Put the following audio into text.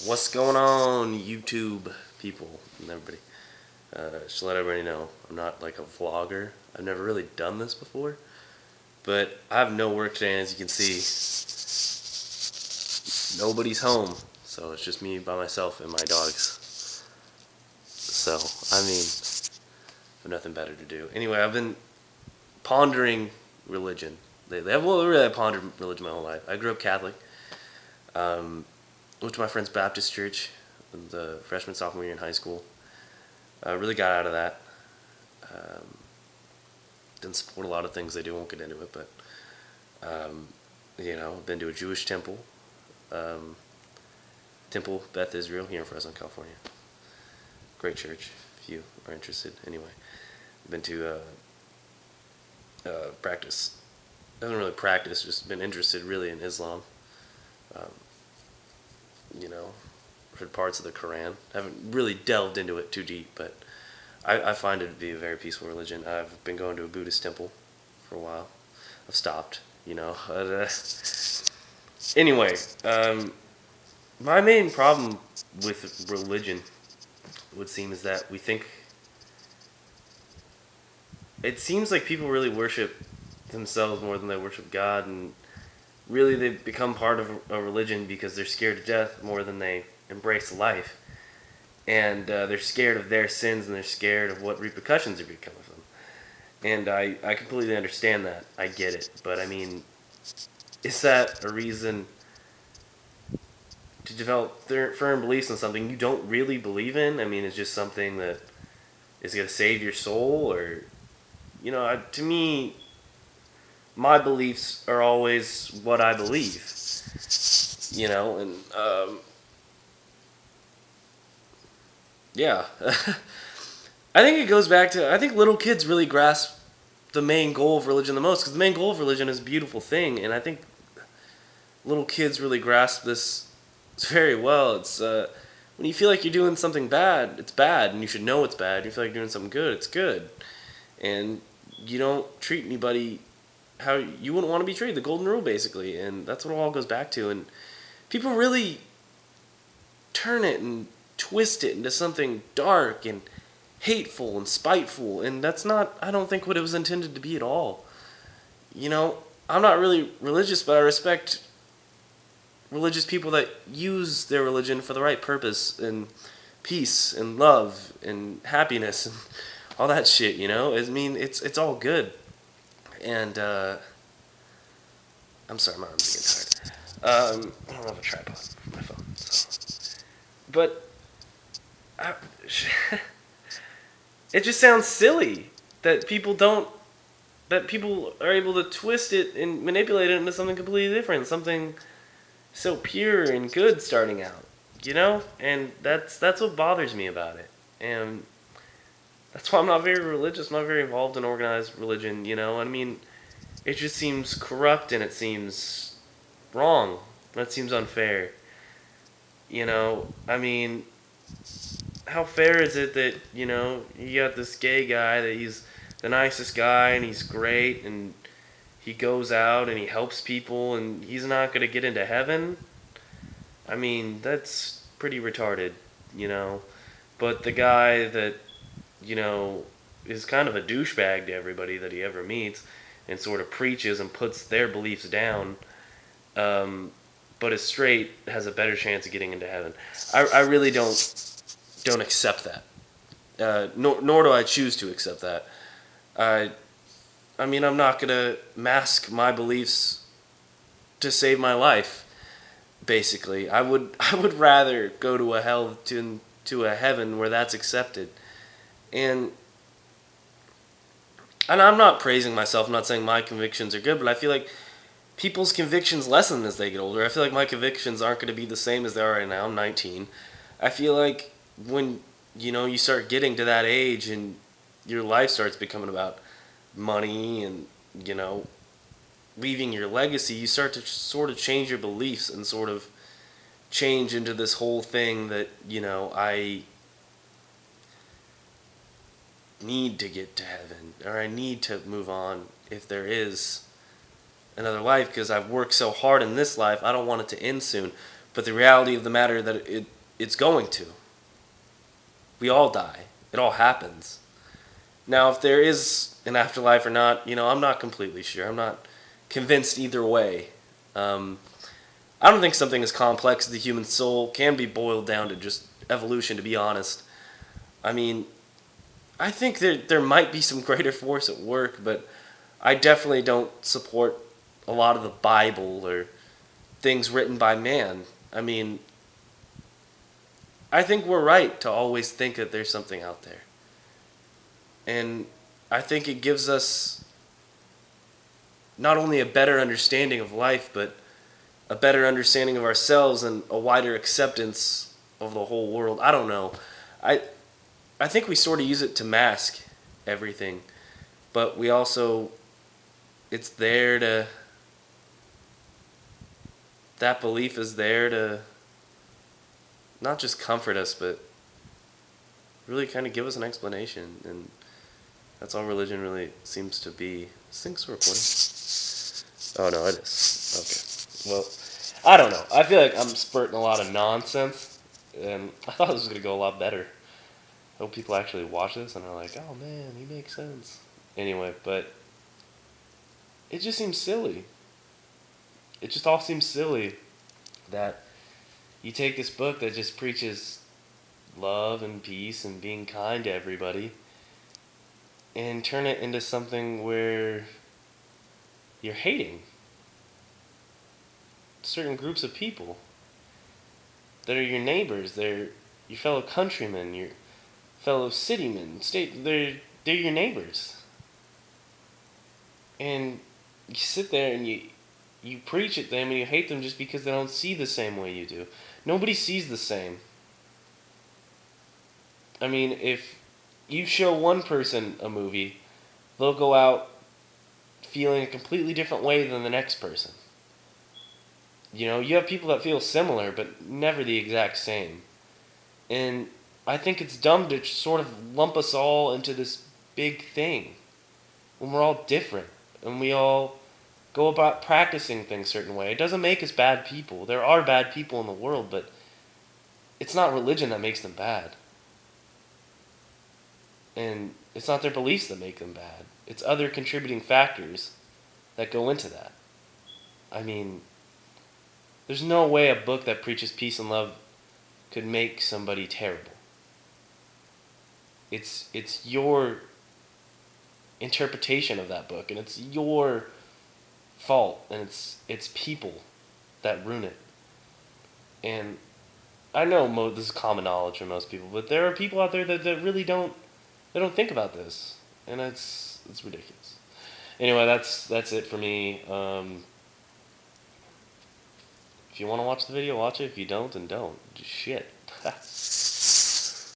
What's going on, YouTube people and everybody? Just to let everybody know, I'm not like a vlogger. I've never really done this before, but I have no work today. As you can see, nobody's home, so it's just me by myself and my dogs. So, I mean, I have nothing better to do. Anyway, I've been pondering religion. Really, I pondered religion my whole life. I grew up Catholic. Went to my friend's Baptist church, the freshman, sophomore year in high school. I really got out of that. Um, didn't support a lot of things they do. Won't get into it, but been to a Jewish temple, um, Temple Beth Israel here in Fresno, California. Great church. If you are interested, anyway. Been to practice. Doesn't really practice. Just been interested really in Islam. Um, you know, read parts of the Quran. Haven't really delved into it too deep, but I find it to be a very peaceful religion. I've been going to a Buddhist temple for a while. I've stopped, you know. Anyway, my main problem with religion would seem is that we think it seems like people really worship themselves more than they worship God, and really they become part of a religion because they're scared to death more than they embrace life. And they're scared of their sins, and they're scared of what repercussions are going to come of them. And I completely understand that. I get it. But I mean, is that a reason to develop firm beliefs in something you don't really believe in? I mean, it's just something that is going to save your soul, or to me, my beliefs are always what I believe. And yeah. I think it goes back to, I think little kids really grasp the main goal of religion the most, because the main goal of religion is a beautiful thing, and I think little kids really grasp this very well. It's when you feel like you're doing something bad, it's bad, and you should know it's bad. When you feel like you're doing something good, it's good, and you don't treat anybody how you wouldn't want to be treated. The golden rule, basically, and that's what it all goes back to. And people really turn it and twist it into something dark and hateful and spiteful, and that's not, I don't think, what it was intended to be at all. I'm not really religious, but I respect religious people that use their religion for the right purpose, and peace and love and happiness and all that shit. I mean, it's all good. And I'm sorry, my arms are getting tired. I don't have a tripod for my phone, so. But I, it just sounds silly that people are able to twist it and manipulate it into something completely different, something so pure and good starting out, and that's what bothers me about it. And that's why I'm not very religious. I'm not very involved in organized religion. I mean, it just seems corrupt, and it seems wrong. That seems unfair. I mean, how fair is it that, you got this gay guy that he's the nicest guy and he's great and he goes out and he helps people and he's not going to get into heaven? I mean, that's pretty retarded, you know. But the guy that, is kind of a douchebag to everybody that he ever meets and sort of preaches and puts their beliefs down, but is straight, has a better chance of getting into heaven. I really don't accept that. Nor do I choose to accept that. I mean, I'm not gonna mask my beliefs to save my life. Basically, I would rather go to a hell to a heaven where that's accepted. And I'm not praising myself. I'm not saying my convictions are good, but I feel like people's convictions lessen as they get older. I feel like my convictions aren't going to be the same as they are right now. I'm 19. I feel like when you start getting to that age and your life starts becoming about money and leaving your legacy, you start to sort of change your beliefs and sort of change into this whole thing that I need to get to heaven, or I need to move on if there is another life, because I've worked so hard in this life. I don't want it to end soon. but the reality of the matter that it's going to. We all die. It all happens. Now, if there is an afterlife or not, I'm not completely sure. I'm not convinced either way. I don't think something as complex as the human soul can be boiled down to just evolution, to be honest. I mean, I think there might be some greater force at work, but I definitely don't support a lot of the Bible or things written by man. I mean, I think we're right to always think that there's something out there. And I think it gives us not only a better understanding of life, but a better understanding of ourselves and a wider acceptance of the whole world. I don't know. I I think we sort of use it to mask everything, but we also it's there to that belief is there to not just comfort us, but really kind of give us an explanation, and that's all religion really seems to be. This thing's recording. Oh no, it is. Okay. Well, I don't know. I feel like I'm spurting a lot of nonsense, and I thought this was gonna go a lot better. I hope people actually watch this and are like, "Oh man, he makes sense." Anyway, but it just seems silly. It just all seems silly that you take this book that just preaches love and peace and being kind to everybody and turn it into something where you're hating certain groups of people that are your neighbors, they're your fellow countrymen, your fellow citymen, they're your neighbors. And you sit there and you preach at them and you hate them just because they don't see the same way you do. Nobody sees the same. I mean, if you show one person a movie, they'll go out feeling a completely different way than the next person. You have people that feel similar, but never the exact same. And I think it's dumb to sort of lump us all into this big thing when we're all different and we all go about practicing things a certain way. It doesn't make us bad people. There are bad people in the world, but it's not religion that makes them bad. And it's not their beliefs that make them bad. It's other contributing factors that go into that. I mean, there's no way a book that preaches peace and love could make somebody terrible. It's your interpretation of that book, and it's your fault, and it's people that ruin it. And I know this is common knowledge for most people, but there are people out there that really don't think about this, and it's ridiculous. Anyway, that's it for me. If you want to watch the video, watch it. If you don't, then don't. Just shit.